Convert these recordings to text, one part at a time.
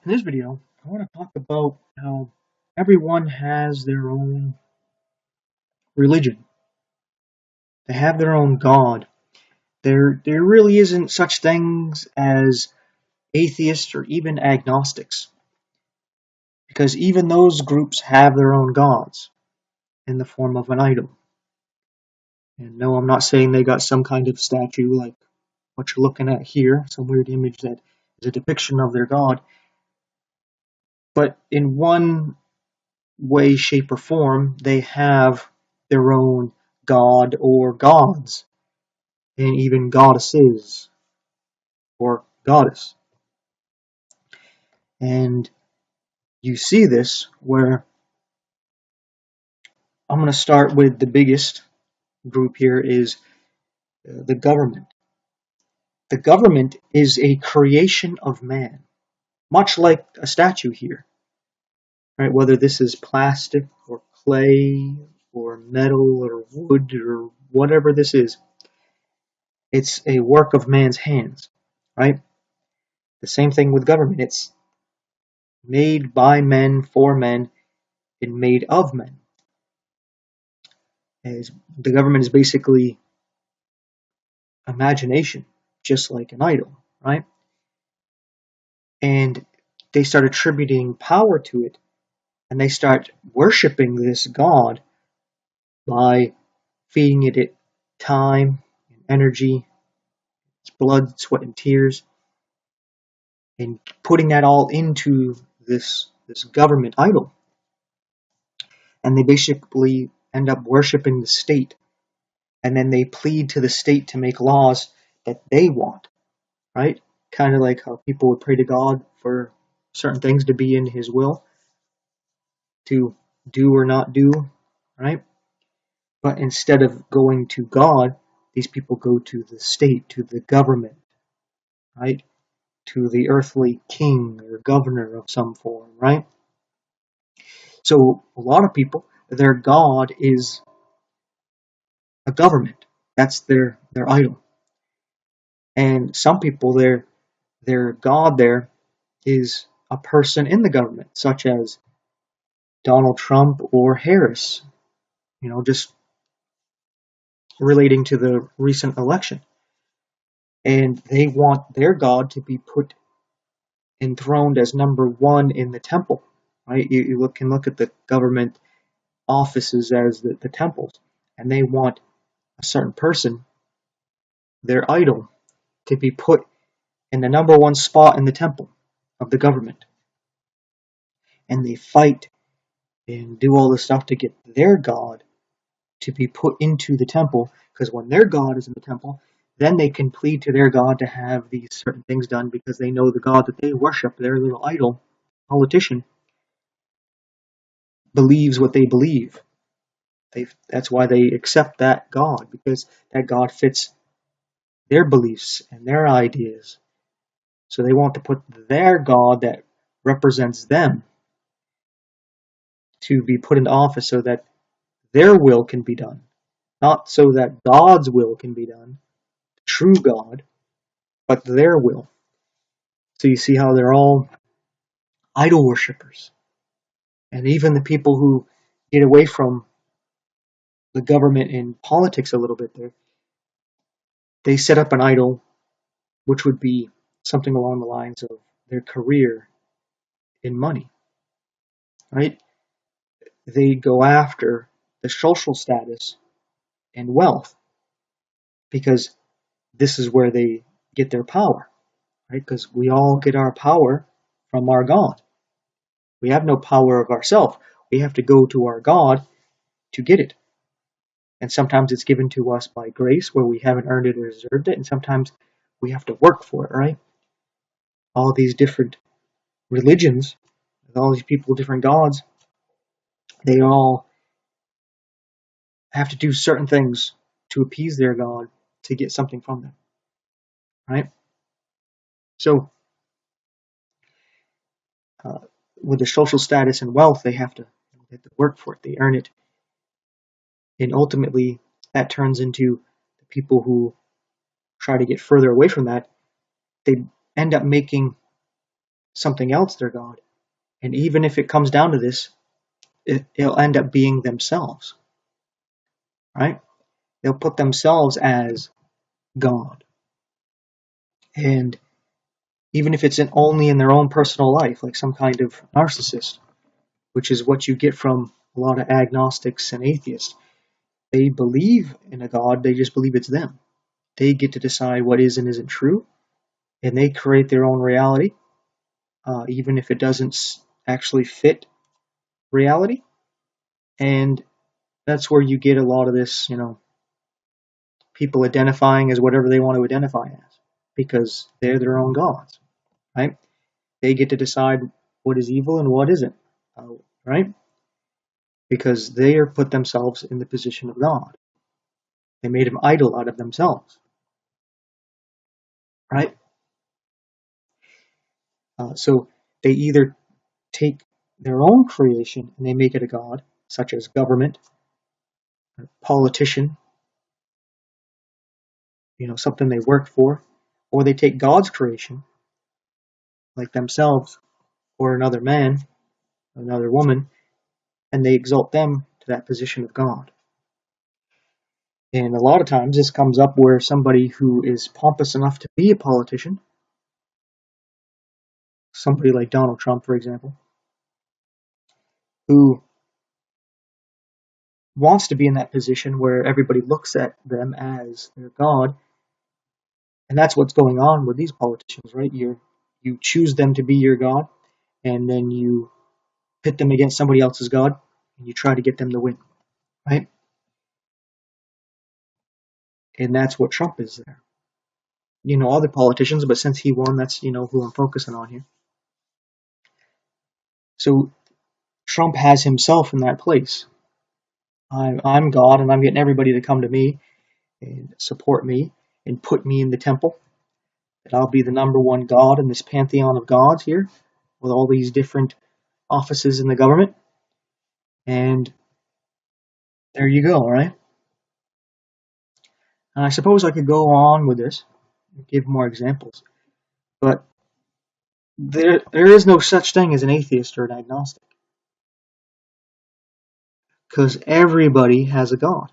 In this video, I want to talk about how everyone has their own religion. They have their own God. There really isn't such things as atheists or even agnostics, because even those groups have their own gods in the form of an idol. And no, I'm not saying they got some kind of statue like what you're looking at here, some weird image that is a depiction of their God. But in one way, shape, or form, they have their own god or gods, and even goddesses or goddess. And you see this where I'm going to start with the biggest group here is the government. The government is a creation of man, much like a statue here, right? Whether this is plastic or clay or metal or wood or whatever this is, it's a work of man's hands, right? The same thing with government. It's made by men, for men, and made of men. As the government is basically imagination, just like an idol, right? And they start attributing power to it, and they start worshiping this God by feeding it time and energy, its blood, sweat, and tears, and putting that all into this government idol. And they basically end up worshiping the state, and then they plead to the state to make laws that they want, right? Kind of like how people would pray to God for certain things to be in His will, to do or not do, right? But instead of going to God, these people go to the state, to the government, right? To the earthly king or governor of some form, right? So a lot of people, their God is a government. That's their idol. And some people, their God there is a person in the government, such as Donald Trump or Harris, just relating to the recent election. And they want their God to be put enthroned as number one in the temple, right? You can look at the government offices as the temples, and they want a certain person, their idol, to be put in the number one spot in the temple of the government. And they fight and do all this stuff to get their God to be put into the temple, because when their God is in the temple, then they can plead to their God to have these certain things done, because they know the God that they worship, their little idol, politician, believes what they believe. That's why they accept that God, because that God fits their beliefs and their ideas. So they want to put their God that represents them to be put into office so that their will can be done. Not so that God's will can be done, true God, but their will. So you see how they're all idol worshippers. And even the people who get away from the government and politics a little bit there, they set up an idol which would be something along the lines of their career in money, right? They go after the social status and wealth, because this is where they get their power, right? Because we all get our power from our God. We have no power of ourselves. We have to go to our God to get it. And sometimes it's given to us by grace, where we haven't earned it or deserved it, and sometimes we have to work for it, right? All these different religions, all these people, different gods, they all have to do certain things to appease their God to get something from them, right? So, uh, with their social status and wealth, they have to work for it. They earn it, and ultimately, that turns into the people who try to get further away from that. They end up making something else their God. And even if it comes down to this, it'll end up being themselves, right? They'll put themselves as God. And even if it's only in their own personal life, like some kind of narcissist, which is what you get from a lot of agnostics and atheists. They believe in a God, they just believe it's them. They get to decide what is and isn't true, and they create their own reality, even if it doesn't actually fit reality. And that's where you get a lot of this, people identifying as whatever they want to identify as, because they're their own gods, right? They get to decide what is evil and what isn't, right? Because they are put themselves in the position of God. They made an idol out of themselves, right? So they either take their own creation and they make it a god, such as government, politician, something they worked for, or they take God's creation, like themselves, or another man, another woman, and they exalt them to that position of God. And a lot of times this comes up where somebody who is pompous enough to be a politician, somebody like Donald Trump, for example, who wants to be in that position where everybody looks at them as their God. And that's what's going on with these politicians, right? You choose them to be your God, and then you pit them against somebody else's God, and you try to get them to win, right? And that's what Trump is there. Other politicians, but since he won, that's, who I'm focusing on here. So Trump has himself in that place. I'm God, and I'm getting everybody to come to me and support me and put me in the temple. That I'll be the number one God in this pantheon of gods here, with all these different offices in the government. And there you go, right? And I suppose I could go on with this and give more examples, but there is no such thing as an atheist or an agnostic, because everybody has a God.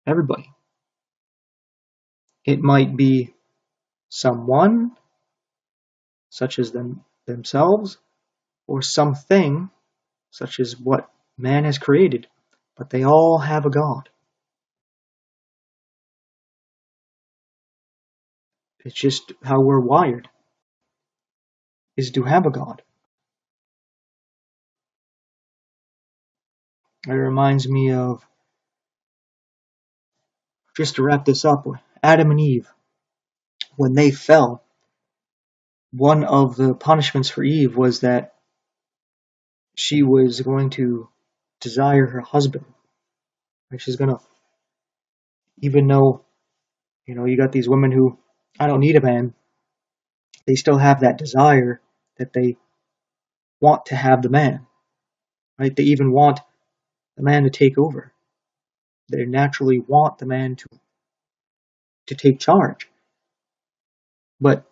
Everybody. It might be someone, such as themselves, or something, such as what man has created, but they all have a God. It's just how we're wired, is to have a God. It reminds me of, just to wrap this up, Adam and Eve, when they fell, one of the punishments for Eve was that she was going to desire her husband. She's going to, even though, you got these women who, I don't need a man, they still have that desire that they want to have the man, right? They even want the man to take over. They naturally want the man to take charge. But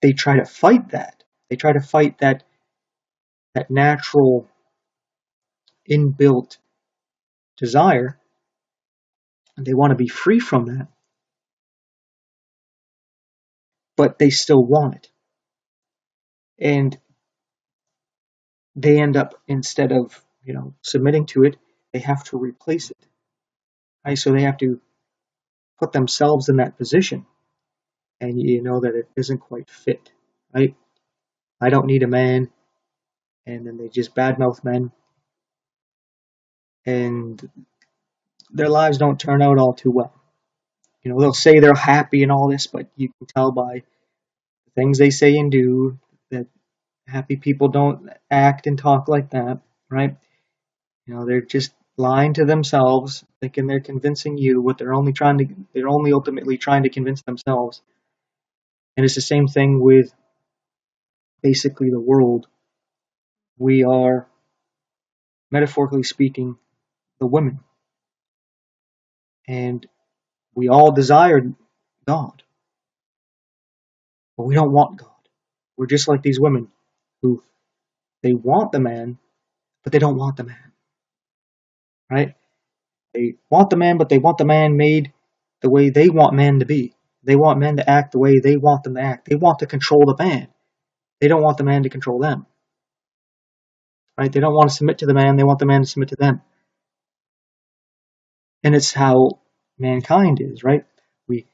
they try to fight that. They try to fight that natural inbuilt desire, and they want to be free from that, but they still want it. And they end up, instead of, submitting to it, they have to replace it. Right? So they have to put themselves in that position, and you know that it isn't quite fit, right? I don't need a man, and then they just badmouth men, and their lives don't turn out all too well. They'll say they're happy and all this, but you can tell by the things they say and do that happy people don't act and talk like that, right? They're just lying to themselves, thinking they're convincing you what they're only ultimately trying to convince themselves. And it's the same thing with basically the world. We are, metaphorically speaking, the women. And we all desire God. But we don't want God. We're just like these women who they want the man, but they don't want the man. Right? They want the man, but they want the man made the way they want men to be. They want men to act the way they want them to act. They want to control the man. They don't want the man to control them. Right? They don't want to submit to the man. They want the man to submit to them. And it's how mankind is, right? We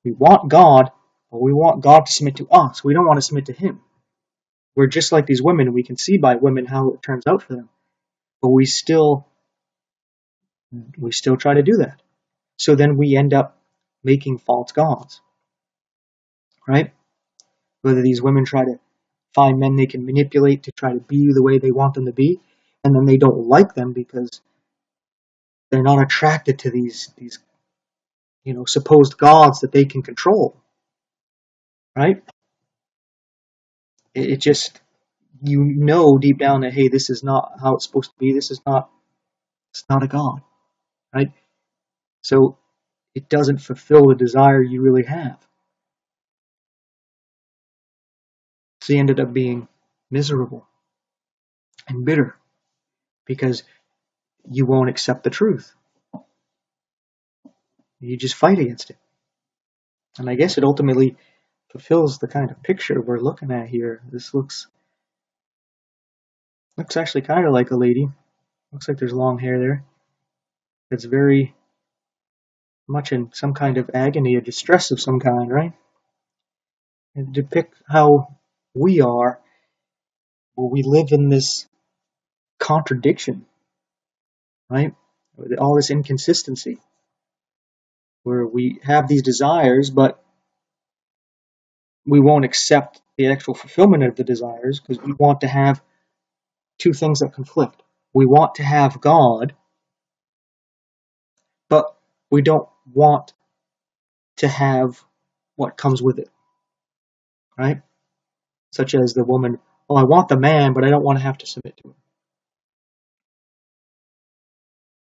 want God, but we want God to submit to us. We don't want to submit to Him. We're just like these women, and we can see by women how it turns out for them. But we still try to do that. So then we end up making false gods, right? Whether these women try to find men they can manipulate to try to be the way they want them to be, and then they don't like them because they're not attracted to these supposed gods that they can control, right? It just, deep down that, hey, this is not how it's supposed to be. It's not a god, right? So it doesn't fulfill the desire you really have. So you ended up being miserable and bitter because you won't accept the truth. You just fight against it. And I guess it ultimately fulfills the kind of picture we're looking at here. This looks actually kind of like a lady. Looks like there's long hair there. It's very much in some kind of agony or distress of some kind, right? And to depict how we are, where we live in this contradiction, right? All this inconsistency, where we have these desires, but we won't accept the actual fulfillment of the desires because we want to have two things that conflict. We want to have God, but we don't want to have what comes with it, right? Such as the woman, well, I want the man, but I don't want to have to submit to him,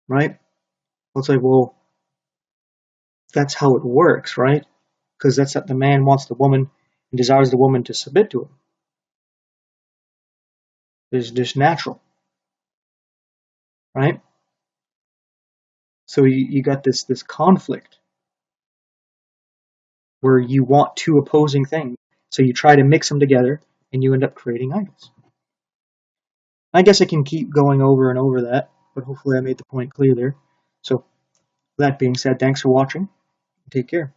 right? Well, it's like, well, that's how it works, right? Because that's that the man wants the woman and desires the woman to submit to him. It's just natural, right? So you got this conflict where you want two opposing things. So you try to mix them together and you end up creating idols. I guess I can keep going over and over that, but hopefully I made the point clear there. So that being said, thanks for watching. Take care.